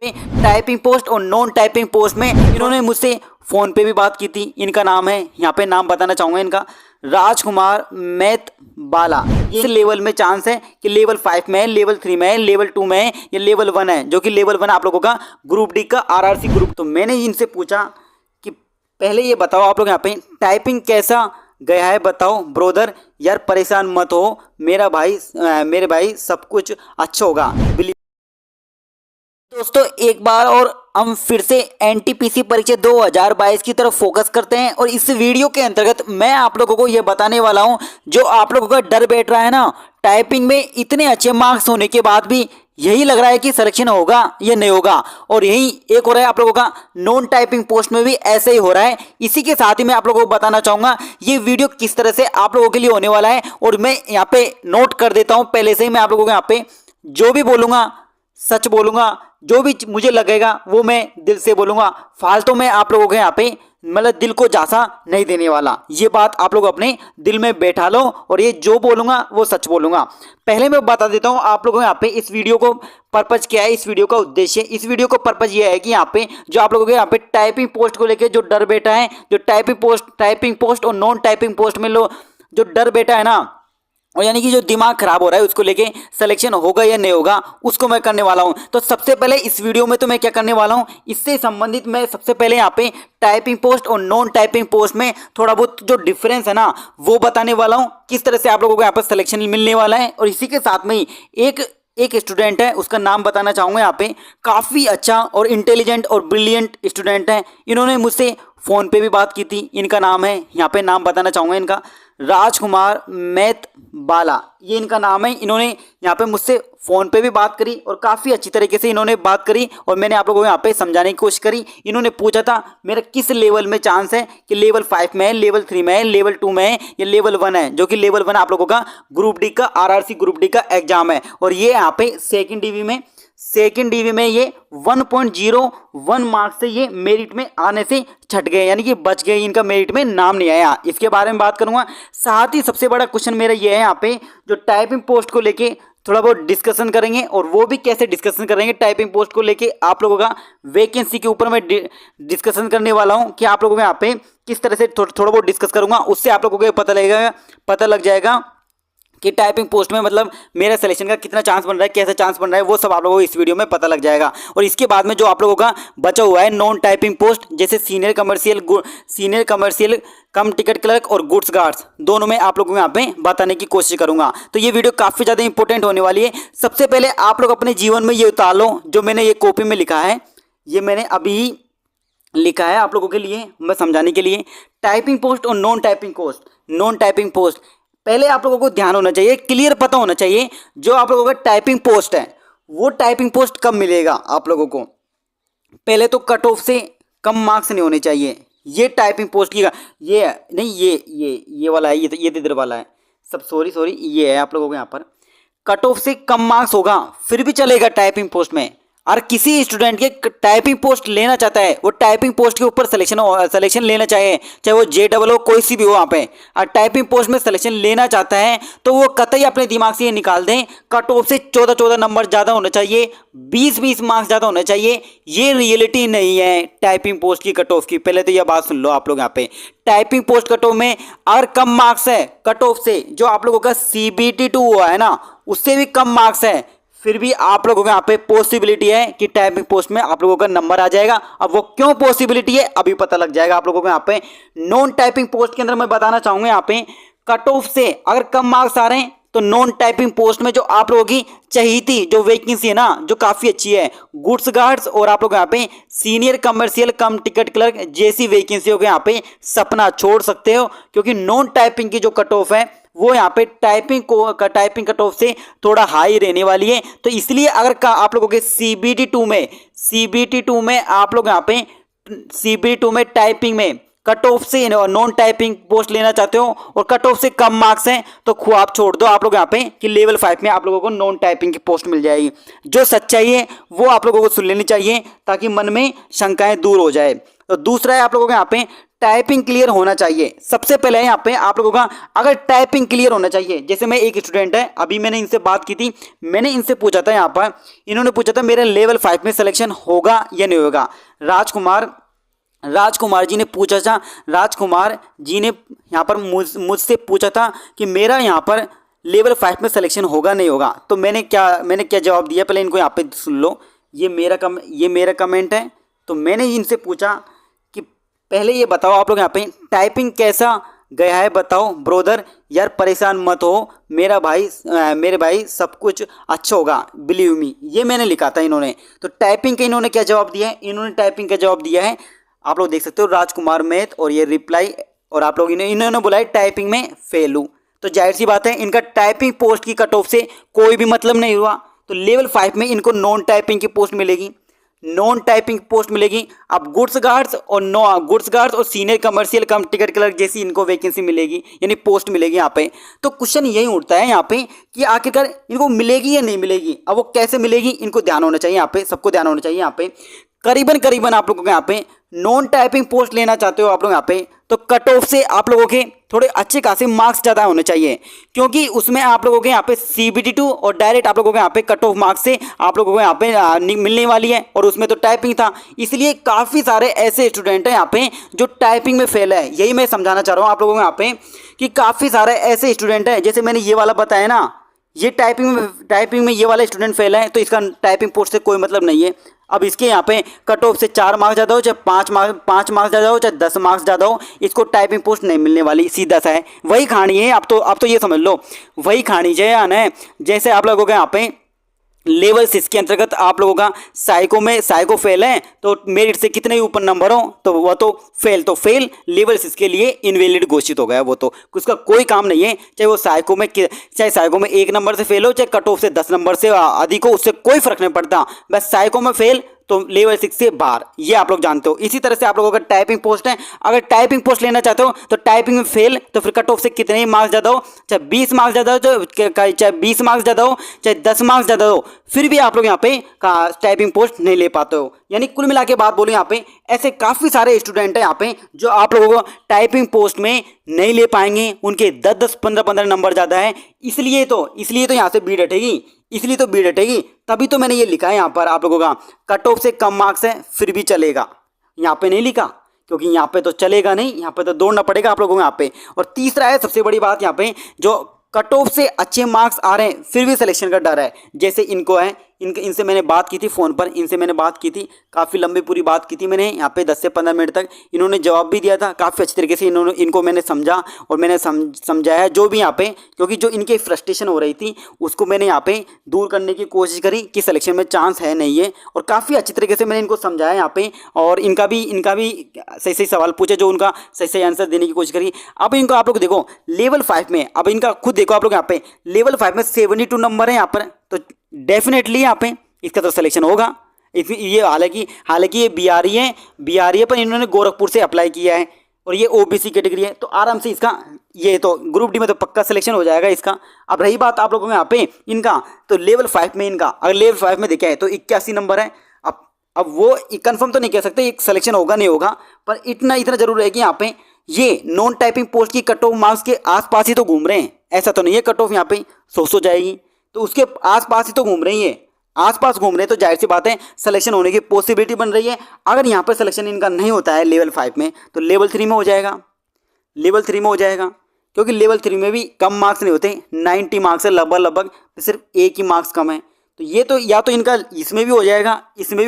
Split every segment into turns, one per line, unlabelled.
Typing post और non typing post में इन्होंने मुझसे फ़ोन पे भी बात की थी। इनका नाम है, यहाँ पे नाम बताना चाहूँगा इनका, राजकुमार मैथ बाला। इस लेवल में चांस है कि लेवल 5 में है, लेवल 3 में है, लेवल 2 में है या लेवल 1 है, जो कि लेवल 1 आप लोगों का ग्रुप डी का आरआरसी ग्रुप। तो मैंने इनसे पूछा कि पहले ये बताओ आप लोग यहाँ पे टाइपिंग कैसा गया है, बताओ ब्रोदर। यार परेशान मत हो मेरे भाई सब कुछ अच्छा होगा। दोस्तों एक बार और हम फिर से एनटीपीसी परीक्षा 2022 की तरफ फोकस करते हैं और इस वीडियो के अंतर्गत मैं आप लोगों को यह बताने वाला हूं, जो आप लोगों का डर बैठ रहा है ना टाइपिंग में इतने अच्छे मार्क्स होने के बाद भी यही लग रहा है कि सिलेक्शन होगा या नहीं होगा, और यही एक हो रहा है आप लोगों का नॉन टाइपिंग पोस्ट में भी ऐसे ही हो रहा है। इसी के साथ ही मैं आप लोगों को बताना चाहूंगा ये वीडियो किस तरह से आप लोगों के लिए होने वाला है। और मैं यहाँ पे नोट कर देता हूँ पहले से ही, मैं आप लोगों को यहाँ पे जो भी बोलूंगा सच बोलूंगा, जो भी मुझे लगेगा वो मैं दिल से बोलूंगा, फालतू में आप लोगों के यहाँ पे मतलब दिल को झांसा नहीं देने वाला। ये बात आप लोग अपने दिल में बैठा लो और ये जो बोलूंगा वो सच बोलूंगा। पहले मैं बता देता हूँ आप लोगों को यहाँ पे इस वीडियो को पर्पज क्या है, इस वीडियो का उद्देश्य। इस वीडियो का पर्पज ये है कि यहाँ पे जो आप लोगों के यहाँ पे टाइपिंग पोस्ट को लेकर जो डर बैठा है, जो टाइपिंग पोस्ट और नॉन टाइपिंग पोस्ट में जो डर बैठा है ना, और यानी कि जो दिमाग खराब हो रहा है उसको लेके सिलेक्शन होगा या नहीं होगा, उसको मैं करने वाला हूं। तो सबसे पहले इस वीडियो में तो मैं क्या करने वाला हूं, इससे संबंधित मैं सबसे पहले यहाँ पे टाइपिंग पोस्ट और नॉन टाइपिंग पोस्ट में थोड़ा बहुत जो डिफरेंस है ना वो बताने वाला हूं, किस तरह से आप लोगों को यहाँ पर सिलेक्शन मिलने वाला है। और इसी के साथ में ही एक स्टूडेंट है, उसका नाम बताना चाहूँगा यहाँ पे, काफ़ी अच्छा और इंटेलिजेंट और ब्रिलियंट स्टूडेंट है। इन्होंने मुझसे फ़ोन पे भी बात की थी। इनका नाम है, यहाँ पे नाम बताना चाहूँगा इनका, राजकुमार मैथ बाला, ये इनका नाम है। इन्होंने यहाँ पे मुझसे फ़ोन पे भी बात करी और काफ़ी अच्छी तरीके से इन्होंने बात करी और मैंने आप लोगों को यहाँ पे समझाने की कोशिश करी। इन्होंने पूछा था मेरा किस लेवल में चांस है कि लेवल 5 में है, लेवल 3 में है, लेवल 2 में है या लेवल 1 है, जो कि लेवल 1 आप लोगों का ग्रुप डी का आरआरसी ग्रुप डी का एग्जाम है। और ये यहाँ पे सेकेंड डीवी में ये 1.01 मार्क्स से ये मेरिट में आने से छट गए, यानी कि बच गए, इनका मेरिट में नाम नहीं आया। इसके बारे में बात करूंगा। साथ ही सबसे बड़ा क्वेश्चन मेरा ये है यहाँ पे, जो टाइपिंग पोस्ट को लेके थोड़ा बहुत डिस्कशन करेंगे, और वो भी कैसे डिस्कशन करेंगे टाइपिंग पोस्ट को लेके आप लोगों का वैकेंसी के ऊपर मैं डिस्कशन करने वाला हूँ कि आप लोगों को यहाँ पे किस तरह से थोड़ा बहुत डिस्कस करूंगा। उससे आप लोगों को पता लग जाएगा कि टाइपिंग पोस्ट में मतलब मेरा सिलेक्शन का कितना चांस बन रहा है, कैसा चांस बन रहा है, वो सब आप लोगों को इस वीडियो में पता लग जाएगा। और इसके बाद में जो आप लोगों का बचा हुआ है नॉन टाइपिंग पोस्ट, जैसे सीनियर कमर्शियल कम टिकट क्लर्क और गुड्स गार्ड्स, दोनों में आप लोगों को यहाँ पे बताने की कोशिश करूंगा। तो ये वीडियो काफ़ी ज़्यादा इंपॉर्टेंट होने वाली है। सबसे पहले आप लोग अपने जीवन में ये उतार लो, जो मैंने ये कॉपी में लिखा है, ये मैंने अभी लिखा है आप लोगों के लिए मैं समझाने के लिए। टाइपिंग पोस्ट और नॉन टाइपिंग पोस्ट पहले आप लोगों को ध्यान होना चाहिए, क्लियर पता होना चाहिए, जो आप लोगों का टाइपिंग पोस्ट है वो टाइपिंग पोस्ट कब मिलेगा आप लोगों को। पहले तो कट ऑफ से कम मार्क्स नहीं होने चाहिए। ये टाइपिंग पोस्ट की ये नहीं, ये वाला है, ये इधर वाला है सब, सॉरी ये है आप लोगों को यहाँ पर। कट ऑफ से कम मार्क्स होगा फिर भी चलेगा टाइपिंग पोस्ट में। और किसी स्टूडेंट के टाइपिंग पोस्ट लेना चाहता है, वो टाइपिंग पोस्ट के ऊपर सिलेक्शन लेना चाहे, चाहे वो JEE हो, कोई सी भी हो वहाँ पे, और टाइपिंग पोस्ट में सिलेक्शन लेना चाहता है तो वो कतई अपने दिमाग से ये निकाल दें, कट ऑफ से 14 नंबर ज़्यादा होना चाहिए, 20 मार्क्स ज़्यादा होना चाहिए। ये रियलिटी नहीं है टाइपिंग पोस्ट की कट ऑफ की। पहले तो यह बात सुन लो आप लोग यहाँ पे, टाइपिंग पोस्ट कट ऑफ में अगर कम मार्क्स है कट ऑफ से, जो आप लोगों का CBT 2 हुआ है ना, उससे भी कम मार्क्स है, फिर भी आप लोगों को यहाँ पे पॉसिबिलिटी है कि टाइपिंग पोस्ट में आप लोगों का नंबर आ जाएगा। अब वो क्यों पॉसिबिलिटी है अभी पता लग जाएगा आप लोगों को। यहाँ पे नॉन टाइपिंग पोस्ट के अंदर मैं बताना चाहूंगा, यहाँ पे कट ऑफ से अगर कम मार्क्स आ रहे हैं तो नॉन टाइपिंग पोस्ट में जो आप लोगों की चाहिए जो वैकेंसी है ना, जो काफ़ी अच्छी है, गुड्स गार्ड्स और आप लोग यहाँ पे सीनियर कमर्शियल कम टिकट क्लर्क जैसी वैकेंसियों के यहाँ पे सपना छोड़ सकते हो, क्योंकि नॉन टाइपिंग की जो कट ऑफ है वो यहाँ पे टाइपिंग कट ऑफ से थोड़ा हाई रहने वाली है। तो इसलिए अगर आप लोगों के CBT 2 में आप लोग यहाँ पे CBT 2 में टाइपिंग में कट ऑफ से नॉन टाइपिंग पोस्ट लेना चाहते हो और कट ऑफ से कम मार्क्स हैं, तो ख्वाब छोड़ दो आप लोग यहाँ पे कि लेवल 5 में आप लोगों को नॉन टाइपिंग की पोस्ट मिल जाएगी। जो सच्चाई है वो आप लोगों को सुन लेनी चाहिए ताकि मन में शंकाएं दूर हो जाए। तो दूसरा है आप लोगों को यहाँ पे टाइपिंग क्लियर होना चाहिए। सबसे पहले यहाँ पे आप लोगों का अगर टाइपिंग क्लियर होना चाहिए, जैसे मैं एक स्टूडेंट है, अभी मैंने इनसे बात की थी, मैंने इनसे पूछा था यहाँ पर, इन्होंने पूछा था मेरा लेवल 5 में सिलेक्शन होगा या नहीं होगा। राजकुमार जी ने पूछा था, राजकुमार जी ने यहाँ पर मुझसे पूछा था कि मेरा यहाँ पर लेवल 5 में सिलेक्शन होगा नहीं होगा। तो मैंने क्या जवाब दिया, पहले इनको यहाँ पे सुन लो। ये मेरा कमेंट है। तो मैंने इनसे पूछा कि पहले ये बताओ आप लोग यहाँ पे टाइपिंग कैसा गया है, बताओ ब्रोदर। यार परेशान मत हो मेरे भाई सब कुछ अच्छा होगा, बिलीव मी, ये मैंने लिखा था इन्होंने। तो टाइपिंग का इन्होंने क्या जवाब दिया है, इन्होंने टाइपिंग का जवाब दिया है, आप लोग देख सकते हो, राजकुमार मैथ, और ये रिप्लाई, और आप लोग इन्होंने बोला है टाइपिंग में फेल हूँ। तो जाहिर सी बात है इनका टाइपिंग पोस्ट की कट ऑफ से कोई भी मतलब नहीं हुआ। तो लेवल 5 में इनको नॉन टाइपिंग की पोस्ट मिलेगी, नॉन टाइपिंग पोस्ट मिलेगी। अब गुड्स गार्ड्स और सीनियर कमर्शियल कम टिकट क्लर्क जैसी इनको वैकेंसी मिलेगी, यानी पोस्ट मिलेगी यहाँ पे। तो क्वेश्चन यही उठता है यहाँ पे कि आखिरकार इनको मिलेगी या नहीं मिलेगी। अब वो कैसे मिलेगी, इनको ध्यान होना चाहिए यहाँ पे, सबको ध्यान होना चाहिए यहाँ पे। करीबन आप लोगों को यहाँ पे नॉन टाइपिंग पोस्ट लेना चाहते हो आप लोग यहाँ पे, तो कट ऑफ से आप लोगों के थोड़े अच्छे खासे मार्क्स ज़्यादा होने चाहिए, क्योंकि उसमें आप लोगों के यहाँ पे CBT2 और डायरेक्ट आप लोगों के यहाँ पे कट ऑफ मार्क्स से आप लोगों को यहाँ पे मिलने वाली है। और उसमें तो टाइपिंग था, इसलिए काफ़ी सारे ऐसे स्टूडेंट हैं यहाँ पे जो टाइपिंग में फेल है। यही मैं समझाना चाह रहा हूँ आप लोगों को यहाँ पे कि काफ़ी सारे ऐसे स्टूडेंट हैं, जैसे मैंने ये वाला बताया ना, ये टाइपिंग में ये वाला स्टूडेंट फेल है, तो इसका टाइपिंग पोस्ट से कोई मतलब नहीं है। अब इसके यहाँ पे कट ऑफ से 4 मार्क्स ज़्यादा हो, चाहे 5 मार्क्स ज़्यादा हो, चाहे 10 मार्क्स ज़्यादा हो, इसको टाइपिंग पोस्ट नहीं मिलने वाली, सीधा सा है। वही कहानी है, अब तो ये समझ लो, वही कहानी है जैसे आप लोगों के यहाँ पे लेवल 6 के अंतर्गत आप लोगों का साइको फेल है, तो मेरिट से कितने ही ऊपर नंबर हो तो वो तो फेल लेवल 6 के लिए इनवैलिड घोषित हो गया। वो तो उसका कोई काम नहीं है, चाहे साइको में 1 नंबर से फेल हो, चाहे कट ऑफ से 10 नंबर से अधिक हो, उससे कोई फर्क नहीं पड़ता। बस साइको में फेल तो लेवल 6 से बाहर, ये आप लोग जानते हो। इसी तरह से आप लोगों का टाइपिंग पोस्ट है, अगर टाइपिंग पोस्ट लेना चाहते हो तो टाइपिंग में फेल, तो फिर कट ऑफ से कितने ही मार्क्स ज़्यादा हो, चाहे 20 मार्क्स ज़्यादा हो, चाहे 20 मार्क्स ज़्यादा हो, चाहे 10 मार्क्स ज़्यादा हो, फिर भी आप लोग यहाँ पे टाइपिंग पोस्ट नहीं ले पाते हो। यानी कुल मिला के बात बोलो, यहाँ पे ऐसे काफ़ी सारे स्टूडेंट हैं यहाँ पे जो आप लोगों को टाइपिंग पोस्ट में नहीं ले पाएंगे, उनके 10-10, 15-15 नंबर ज़्यादा है। इसलिए तो यहाँ से भीड़ हटेगी, तभी तो मैंने ये लिखा है यहाँ पर आप लोगों का कट ऑफ से कम मार्क्स है फिर भी चलेगा। यहाँ पे नहीं लिखा, क्योंकि यहाँ पे तो चलेगा नहीं, यहाँ पे तो दौड़ना पड़ेगा आप लोगों को यहाँ पे। और तीसरा है सबसे बड़ी बात यहाँ पे, जो कट ऑफ से अच्छे मार्क्स आ रहे हैं फिर भी सिलेक्शन का डर है, जैसे इनको है। इनसे मैंने बात की थी फ़ोन पर, इनसे मैंने बात की थी, काफ़ी लंबी पूरी बात की थी मैंने यहाँ पे 10 से 15 मिनट तक। इन्होंने जवाब भी दिया था काफ़ी अच्छी तरीके से, इनको मैंने समझा और मैंने समझाया जो भी यहाँ पे, क्योंकि जो इनकी फ्रस्ट्रेशन हो रही थी उसको मैंने यहाँ पे दूर करने की कोशिश करी कि सिलेक्शन में चांस है नहीं है, और काफ़ी अच्छी तरीके से मैंने इनको समझाया यहाँ पे। और इनका भी सही सवाल पूछे, जो उनका सही आंसर देने की कोशिश करी। अब इनको आप लोग देखो लेवल 5 में, अब इनका खुद देखो आप लोग यहाँ पे लेवल 5 में 72 नंबर है यहाँ पर, तो डेफिनेटली यहाँ पे इसका तो सिलेक्शन होगा। ये हालांकि ये बीआरई है, पर इन्होंने गोरखपुर से अप्लाई किया है और ये ओबीसी कैटेगरी है, तो आराम से इसका ये तो ग्रुप डी में तो पक्का सिलेक्शन हो जाएगा इसका। अब रही बात आप लोगों को यहाँ पे इनका, तो लेवल 5 में इनका अगर लेवल 5 में देखा है तो 81 नंबर है। अब वो कंफर्म तो नहीं कह सकते एक सिलेक्शन होगा नहीं होगा, पर इतना जरूर है कि यहाँ पे ये नॉन टाइपिंग पोस्ट की कट ऑफ मार्क्स के आसपास ही तो घूम रहे हैं। ऐसा तो नहीं है कट ऑफ यहाँ पे 100 जाएगी, तो उसके आसपास ही तो घूम रही है, आसपास घूम रहे हैं, तो जाहिर सी बात है सिलेक्शन होने की पॉसिबिलिटी बन रही है। अगर यहाँ पर सिलेक्शन इनका नहीं होता है लेवल 5 में, तो लेवल 3 में हो जाएगा, क्योंकि लेवल 3 में भी कम मार्क्स नहीं होते, 90 मार्क्स है लगभग, सिर्फ एक ही मार्क्स कम है। तो ये तो या तो इनका इसमें भी हो जाएगा, इसमें भी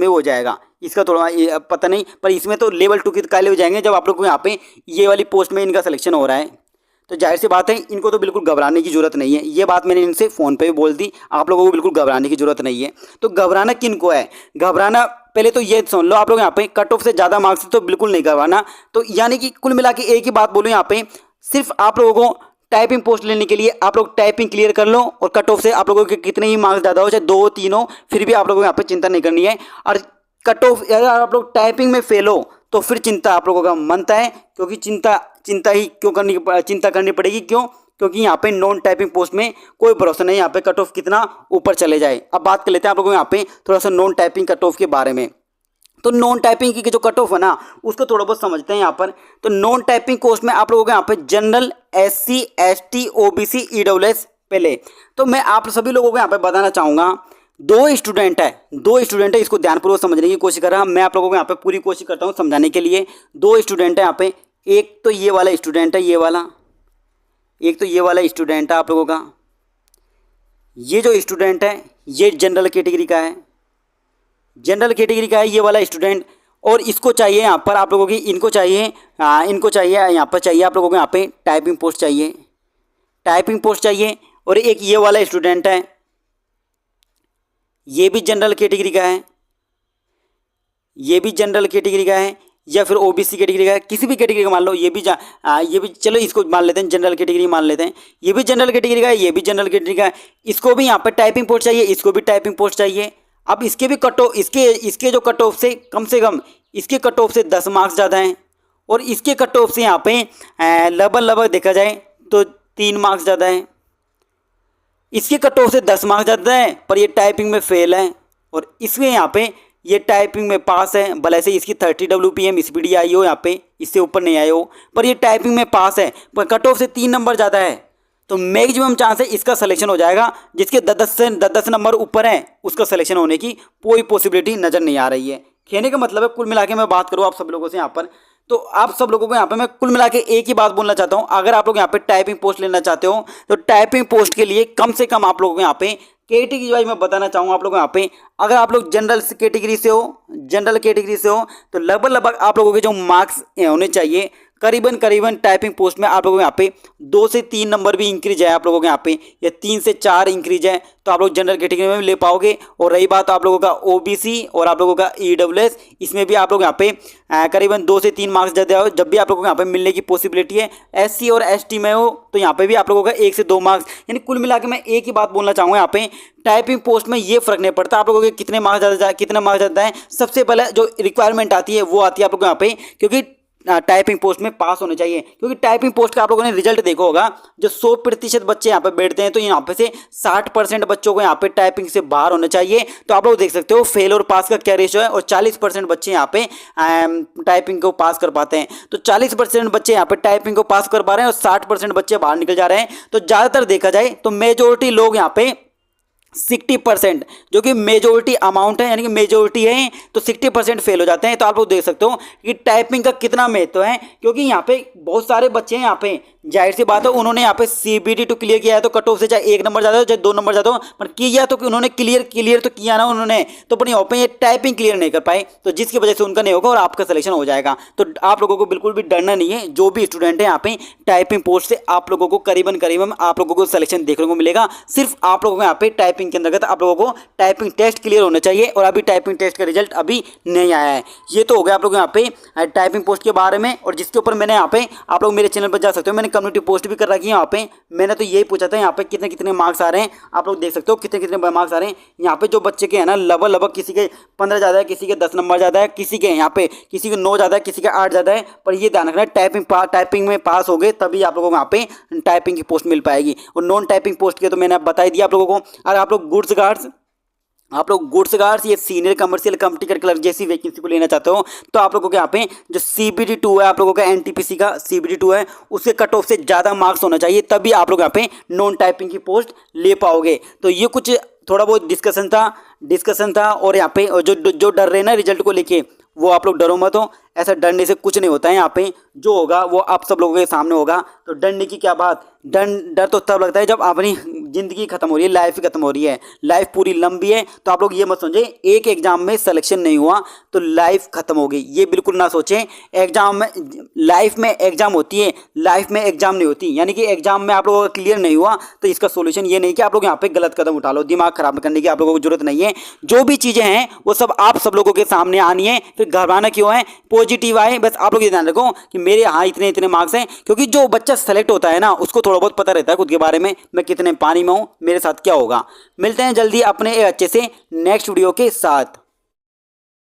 हो जाएगा, इसका थोड़ा पता नहीं, पर इसमें तो लेवल 2 के काले हो जाएंगे जब आप लोग को यहाँ पे ये वाली पोस्ट में इनका सिलेक्शन हो रहा है। तो जाहिर सी बात है इनको तो बिल्कुल घबराने की जरूरत नहीं है, ये बात मैंने इनसे फ़ोन पे भी बोल दी, आप लोगों को बिल्कुल घबराने की जरूरत नहीं है। तो घबराना किन को है, घबराना पहले तो ये सुन लो आप लोग यहाँ पे कट ऑफ से ज़्यादा मार्क्स तो बिल्कुल नहीं घबराना। तो यानी कि कुल मिला के एक ही बात बोलूँ यहाँ पे, सिर्फ आप लोगों को टाइपिंग पोस्ट लेने के लिए आप लोग टाइपिंग क्लियर कर लो, और कट ऑफ से आप लोगों के कितने ही मार्क्स ज़्यादा हो, चाहे 2-3 हो, फिर भी आप लोगों को यहाँ पे चिंता नहीं करनी है। और कट ऑफ अगर आप लोग टाइपिंग में फेल हो तो फिर चिंता आप लोगों का मनता है, क्योंकि चिंता करनी पड़ेगी। क्यों? क्योंकि यहाँ पे नॉन टाइपिंग पोस्ट में कोई भरोसा नहीं यहाँ पे कट ऑफ कितना ऊपर चले जाए। अब बात कर लेते हैं आप लोगों को यहाँ पे थोड़ा सा नॉन टाइपिंग कट ऑफ के बारे में। तो नॉन टाइपिंग की जो कट ऑफ है ना उसको थोड़ा बहुत समझते हैं यहाँ पर। तो नॉन टाइपिंग कोर्स में आप लोगों को यहाँ पे general, SC, ST, OBC, EWS पहले। तो मैं आप सभी लोगों को यहाँ पे बताना चाहूँगा, दो स्टूडेंट है, इसको ध्यानपूर्वक समझने की कोशिश कर रहा हूँ। मैं आप लोगों को यहाँ पे पूरी कोशिश करता हूँ समझाने के लिए। दो स्टूडेंट है यहाँ पे, एक तो ये वाला स्टूडेंट है, एक तो ये वाला स्टूडेंट है आप लोगों का। ये जो स्टूडेंट है ये जनरल कैटेगरी का है, ये वाला स्टूडेंट। और इसको चाहिए यहाँ पर आप लोगों की, इनको चाहिए यहाँ पर चाहिए आप लोगों को यहाँ पे टाइपिंग पोस्ट चाहिए। और एक ये वाला स्टूडेंट है, ये भी जनरल कैटेगरी का है, या फिर OBC कैटेगरी का है, किसी भी कैटेगरी का मान लो। ये भी चलो इसको मान लेते हैं, जनरल कैटेगरी मान लेते हैं। ये भी जनरल कैटेगरी का है, ये भी जनरल कैटेगरी का है। इसको भी यहाँ पर टाइपिंग पोस्ट चाहिए, इसको भी टाइपिंग पोस्ट चाहिए। अब इसके भी कट ऑफ, इसके जो कट ऑफ से कम इसके कट ऑफ से 10 मार्क्स ज़्यादा हैं, और इसके कट ऑफ से यहाँ पे लगभग देखा जाए तो 3 मार्क्स ज़्यादा हैं। इसके कट ऑफ से 10 मार्क्स ज़्यादा है, पर ये टाइपिंग में फेल है, और इसमें यहाँ पे ये टाइपिंग में पास है। भले से इसकी 30 WPM स्पीड आई हो, यहाँ पे इससे ऊपर नहीं आई हो, पर ये टाइपिंग में पास है, पर कट ऑफ से 3 नंबर ज़्यादा है। तो मैक्सिमम चांस है इसका सिलेक्शन हो जाएगा। जिसके 10 नंबर ऊपर है उसका सिलेक्शन होने की कोई पॉसिबिलिटी नज़र नहीं आ रही है। कहने का मतलब है, कुल मिला के मैं बात करूँ आप सब लोगों से यहाँ पर, तो आप सब लोगों को यहाँ पे मैं कुल मिला के एक ही बात बोलना चाहता हूँ। अगर आप लोग यहाँ पे टाइपिंग पोस्ट लेना चाहते हो तो टाइपिंग पोस्ट के लिए कम से कम आप लोगों को यहाँ पे कैटेगरी वाइज मैं बताना चाहूँगा आप लोगों को यहाँ पे। अगर आप लोग जनरल कैटेगरी से हो तो लगभग आप लोगों के जो मार्क्स होने चाहिए करीबन टाइपिंग पोस्ट में आप लोगों को यहाँ पे 2 से 3 नंबर भी इंक्रीज है आप लोगों के यहाँ पे, या 3 से 4 इंक्रीज है, तो आप लोग जनरल कैटेगरी में भी ले पाओगे। और रही बात आप लोगों का OBC और आप लोगों का EWS, इसमें भी आप लोग यहाँ पे करीबन 2 से 3 मार्क्स ज़्यादा हो, जब भी आप लोगों को यहाँ पे मिलने की पॉसिबिलिटी है। SC और ST में हो तो यहाँ पे भी आप लोगों का 1 से 2 मार्क्स, यानी कुल मिला के मैं एक ही बात बोलना चाहूँगा यहाँ पे, टाइपिंग पोस्ट में ये फर्क नहीं पड़ता आप लोगों के कितने मार्क्स ज़्यादा है। सबसे पहले जो रिक्वायरमेंट आती है वो आती है आप लोगों को यहाँ पे, क्योंकि टाइपिंग पोस्ट में पास होने चाहिए। क्योंकि टाइपिंग पोस्ट का आप लोगों ने रिजल्ट देखा होगा, जो 100% बच्चे यहाँ पे बैठते हैं तो यहाँ पे से 60% बच्चों को यहाँ पे टाइपिंग से बाहर होना चाहिए। तो आप लोग देख सकते हो फेल और पास का क्या रेशो है, और 40% बच्चे यहाँ पे टाइपिंग को पास कर पाते हैं। तो 40% बच्चे यहाँ पे टाइपिंग को पास कर पा रहे हैं और 60% बच्चे बाहर निकल जा रहे हैं। तो ज़्यादातर देखा जाए तो मेजोरिटी लोग यहाँ पे 60%, जो कि मेजोरिटी अमाउंट है, यानी कि मेजोरिटी है, तो 60% फेल हो जाते हैं। तो आप लोग देख सकते हो कि टाइपिंग का कितना महत्व है, क्योंकि यहाँ पे बहुत सारे बच्चे हैं, यहाँ पे जाहिर सी बात है उन्होंने यहाँ पे CBD 2 क्लियर किया है, तो कट ऑफ से चाहे 1 नंबर ज़्यादा हो चाहे 2 नंबर ज़्यादा हो, पर किया तो उन्होंने क्लियर तो किया ना उन्होंने, तो पर यहाँ पे ये टाइपिंग क्लियर नहीं कर पाए, तो जिसकी वजह से उनका नहीं होगा और आपका सिलेक्शन हो जाएगा। तो आप लोगों को बिल्कुल भी डरना नहीं है। जो भी स्टूडेंट है यहाँ पे टाइपिंग पोस्ट से आप लोगों को करीबन आप लोगों को सिलेक्शन देखने को मिलेगा। सिर्फ आप लोगों को यहाँ पे टाइपिंग के अंतर्गत आप लोगों को टाइपिंग टेस्ट क्लियर होना चाहिए, और अभी टाइपिंग टेस्ट का रिजल्ट अभी नहीं आया है। ये तो हो गया आप लोग यहाँ पे टाइपिंग पोस्ट के बारे में। और जिसके ऊपर मैंने यहाँ पे, आप लोग मेरे चैनल पर जा सकते हो, मैंने कम्युनिटी पोस्ट भी कर रखी है यहाँ पे। मैंने तो यही पूछा था यहाँ पे कितने मार्क्स आ रहे हैं, आप लोग देख सकते हो कितने मार्क्स आ रहे हैं। यहाँ पे जो बच्चे के हैं ना लगभग किसी के 15 ज़्यादा है, किसी के 10 नंबर ज़्यादा है, किसी के यहाँ पे किसी के 9 ज़्यादा है, किसी के 8 ज़्यादा है। पर ये ध्यान रखना टाइपिंग में पास हो गए तभी आप लोगों को यहाँ पे टाइपिंग की पोस्ट मिल पाएगी। और नॉन टाइपिंग पोस्ट के तो मैंने बता ही दिया आप लोगों को। अगर आप लोग गुड्स गार्ड्स ये सीनियर कमर्शियल कंपनी क्लर्क जैसी वैकेंसी को लेना चाहते हो, तो आप लोगों के यहाँ पे जो CBD 2 है आप लोगों का, NTPC का CBD 2 है, उसके कट ऑफ से ज़्यादा मार्क्स होना चाहिए, तभी आप लोग यहाँ पे नॉन टाइपिंग की पोस्ट ले पाओगे। तो ये कुछ थोड़ा बहुत डिस्कशन था। और यहाँ पे जो डर रहे ना रिजल्ट को लेके, वो आप लोग डरो मत हो। ऐसा डरने से कुछ नहीं होता है। यहाँ पे जो होगा वो आप सब लोगों के सामने होगा। तो डरने की क्या बात, डर तो तब लगता है जब अपनी ज़िंदगी खत्म हो रही है, लाइफ ही खत्म हो रही है। लाइफ पूरी लंबी है, तो आप लोग ये मत समझे एक एग्जाम में सिलेक्शन नहीं हुआ तो लाइफ खत्म हो गई, ये बिल्कुल ना सोचें। एग्जाम में, लाइफ में एग्जाम होती है, लाइफ में एग्जाम नहीं होती। यानी कि एग्जाम में आप लोगों का क्लियर नहीं हुआ तो इसका सोल्यूशन ये नहीं कि आप लोग यहाँ पे गलत कदम उठा लो। दिमाग खराब करने की आप लोगों को जरूरत नहीं है। जो भी चीज़ें हैं वो सब आप सब लोगों के सामने आनी है, फिर घबराना क्यों है, पॉजिटिव आए। बस आप लोग ये ध्यान रखो कि मेरे यहाँ इतने मार्क्स हैं, क्योंकि जो बच्चा सेलेक्ट होता है ना उसको थोड़ा बहुत पता रहता है खुद के बारे में, मैं कितने पानी में हूँ, मेरे साथ क्या होगा। मिलते हैं जल्दी अपने एक अच्छे से नेक्स्ट वीडियो के साथ।